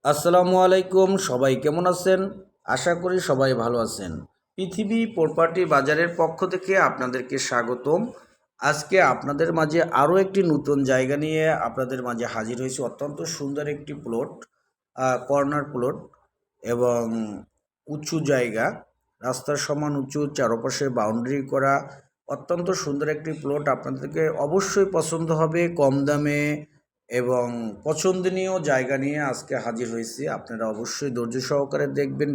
আসসালামু আলাইকুম। সবাই কেমন আছেন? আশা করি সবাই ভালো আছেন। পৃথিবী প্রপার্টি বাজারের পক্ষ থেকে আপনাদেরকে স্বাগতম। আজকে আপনাদের মাঝে আরও একটি নতুন জায়গা নিয়ে আপনাদের মাঝে হাজির হয়েছি। অত্যন্ত সুন্দর একটি প্লট, কর্নার প্লট এবং উঁচু জায়গা, রাস্তার সমান উঁচু, চারপাশে বাউন্ডারি করা অত্যন্ত সুন্দর একটি প্লট। আপনাদেরকে অবশ্যই পছন্দ হবে। কম দামে এবং পছন্দনীয় জায়গা নিয়ে আজকে হাজির হয়েছি। আপনারা অবশ্যই ধৈর্য সহকারে দেখবেন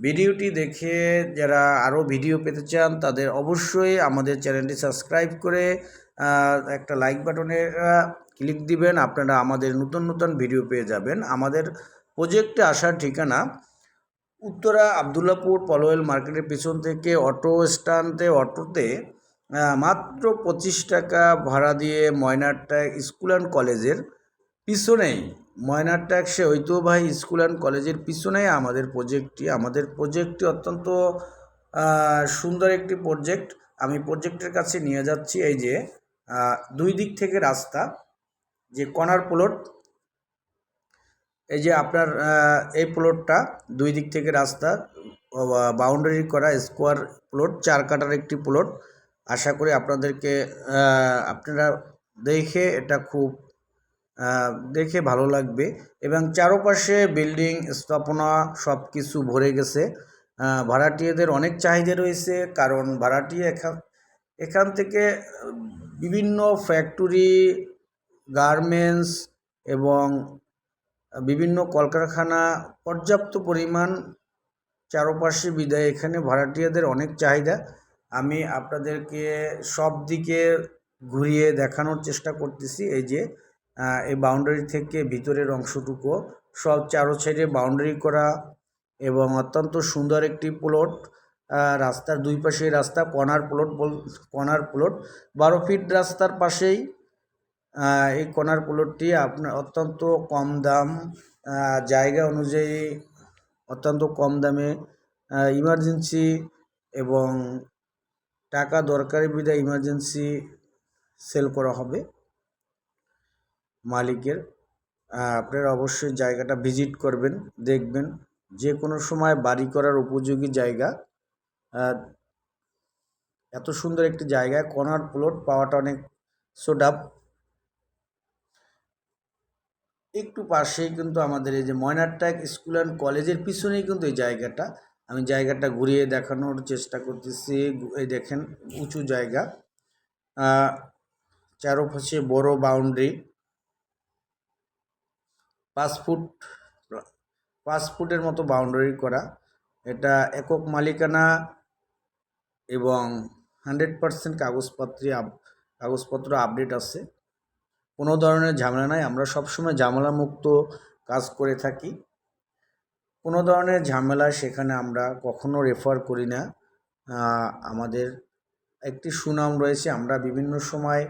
ভিডিওটি দেখে যারা আরও ভিডিও পেতে চান তাদের অবশ্যই আমাদের চ্যানেলটি সাবস্ক্রাইব করে একটা লাইক বাটনে ক্লিক দিবেন। আপনারা আমাদের নতুন নতুন ভিডিও পেয়ে যাবেন। আমাদের প্রজেক্টে আসার ঠিকানা উত্তরা আবদুল্লাপুর পলওয়েল মার্কেটের পিছন থেকে অটো স্ট্যান্ডে অটোতে মাত্র 25 টাকা ভাড়া দিয়ে ময়নারটাক স্কুল অ্যান্ড কলেজের পিছনেই, ময়নারটাক সে ঐতিহ্যবাহী স্কুল অ্যান্ড কলেজের পিছনেই আমাদের প্রজেক্টটি অত্যন্ত সুন্দর একটি প্রজেক্ট। আমি প্রজেক্টের কাছে নিয়ে যাচ্ছি। এই যে দুই দিক থেকে রাস্তা, যে কর্নার প্লট, এই যে আপনার এই প্লটটা দুই দিক থেকে রাস্তা, বাউন্ডারি করা স্কোয়ার প্লট, 4 কাঠার একটি প্লট। আশা করি আপনারা দেখে এটা খুব দেখে ভালো লাগবে এবং চারপাশে বিল্ডিং স্থাপনা সব কিছু ভরে গেছে। ভাড়াটিয়াদের অনেক চাহিদা রয়েছে, কারণ ভাড়াটিয়া এখান থেকে বিভিন্ন ফ্যাক্টরি, গার্মেন্টস এবং বিভিন্ন কলকারখানা পর্যাপ্ত পরিমাণ চারপাশে বিদায় এখানে ভাড়াটিয়াদের অনেক চাহিদা। আমি আপনাদেরকে সব দিকে ঘুরিয়ে দেখানোর চেষ্টা করতেছি। এই যে এই বাউন্ডারি থেকে ভিতরের অংশটুকু সব চারো সাইডে বাউন্ডারি করা এবং অত্যন্ত সুন্দর একটি প্লট। রাস্তার দুই পাশে রাস্তা, কর্নার প্লট 12 ফিট রাস্তার পাশেই এই কর্নার প্লটটি আপনার অত্যন্ত কম দাম, জায়গা অনুযায়ী অত্যন্ত কম দামে, ইমার্জেন্সি এবং টাকা দরকারি বিধায় ইমার্জেন্সি সেল করা হবে মালিকের। আপনারা অবশ্যই জায়গাটা ভিজিট করবেন, দেখবেন। যে কোনো সময় বাড়ি করার উপযোগী জায়গা। এত সুন্দর একটি জায়গায় কর্নার প্লট পাওয়াটা অনেক সোডাপ। একটু পাশেই কিন্তু আমাদের এই যে ময়নারটাক স্কুল অ্যান্ড কলেজের পিছনেই কিন্তু এই জায়গাটা। আমি জায়গাটা ঘুরিয়ে দেখানোর চেষ্টা করতেছি। এই দেখেন, উঁচু জায়গা, চারপাশে বড় বাউন্ডারি, 5 ফুটের মতো বাউন্ডারি করা। এটা একক মালিকানা এবং 100% কাগজপত্র আপডেট আছে। কোনো ধরনের ঝামেলা নাই। আমরা সবসময় ঝামেলা মুক্ত কাজ করে থাকি। কোনো ধরনের ঝামেলা সেখানে আমরা কখনো রেফার করি না। আমাদের একটি সুনাম রয়েছে। আমরা বিভিন্ন সময়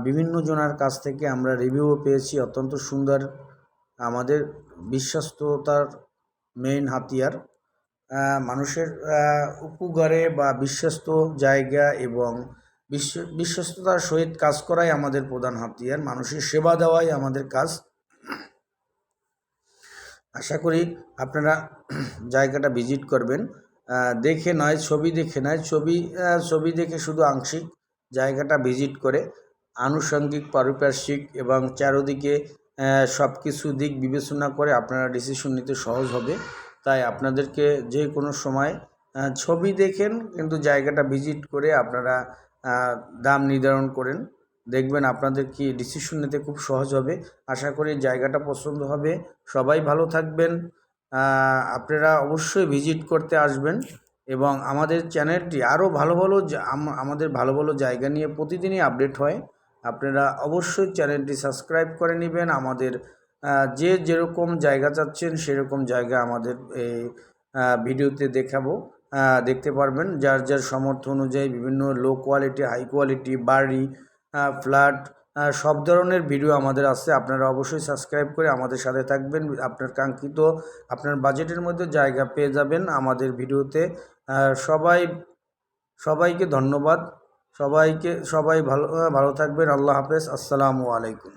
বিভিন্ন জনের কাছ থেকে আমরা রিভিউও পেয়েছি। অত্যন্ত সুন্দর, আমাদের বিশ্বস্ততার মেইন হাতিয়ার। মানুষের উপকারে বা বিশ্বস্ত জায়গা এবং বিশ্বস্ততার সহিত কাজ করাই আমাদের প্রধান হাতিয়ার। মানুষের সেবা দেওয়াই আমাদের কাজ। আশা করি আপনারা জায়গাটা ভিজিট করবেন, দেখে নয়, ছবি দেখে নয়, ছবি দেখে শুধু আংশিক, জায়গাটা ভিজিট করে আনুষঙ্গিক, পারিপার্শ্বিক এবং চারদিকে সব কিছু দিক বিবেচনা করে আপনারা ডিসিশন নিতে সহজ হবে। তাই আপনাদেরকে যে কোনো সময় ছবি দেখেন, কিন্তু জায়গাটা ভিজিট করে আপনারা দাম নির্ধারণ করেন, দেখবেন আপনাদের কি ডিসিশন নিতে খুব সহজ হবে। আশা করি জায়গাটা পছন্দ হবে। সবাই ভালো থাকবেন। আপনারা অবশ্যই ভিজিট করতে আসবেন এবং আমাদের চ্যানেলটি আরও আমাদের ভালো ভালো জায়গা নিয়ে প্রতিদিনই আপডেট হয়। আপনারা অবশ্যই চ্যানেলটি সাবস্ক্রাইব করে নেবেন। আমাদের যে যেরকম জায়গা চাচ্ছেন সেরকম জায়গা আমাদের এই ভিডিওতে দেখতে পারবেন। যার যার সামর্থ্য অনুযায়ী বিভিন্ন লো কোয়ালিটি, হাই কোয়ালিটি, বাড়ি, ফ্ল্যাট, সব ধরনের ভিডিও আমাদের আছে। আপনারা অবশ্যই সাবস্ক্রাইব করে আমাদের সাথে থাকবেন। আপনার কাঙ্ক্ষিত, আপনার বাজেটের মধ্যে জায়গা পেয়ে যাবেন আমাদের ভিডিওতে। সবাইকে ধন্যবাদ। সবাই ভালো থাকবেন। আল্লাহ হাফেজ। আসসালামু আলাইকুম।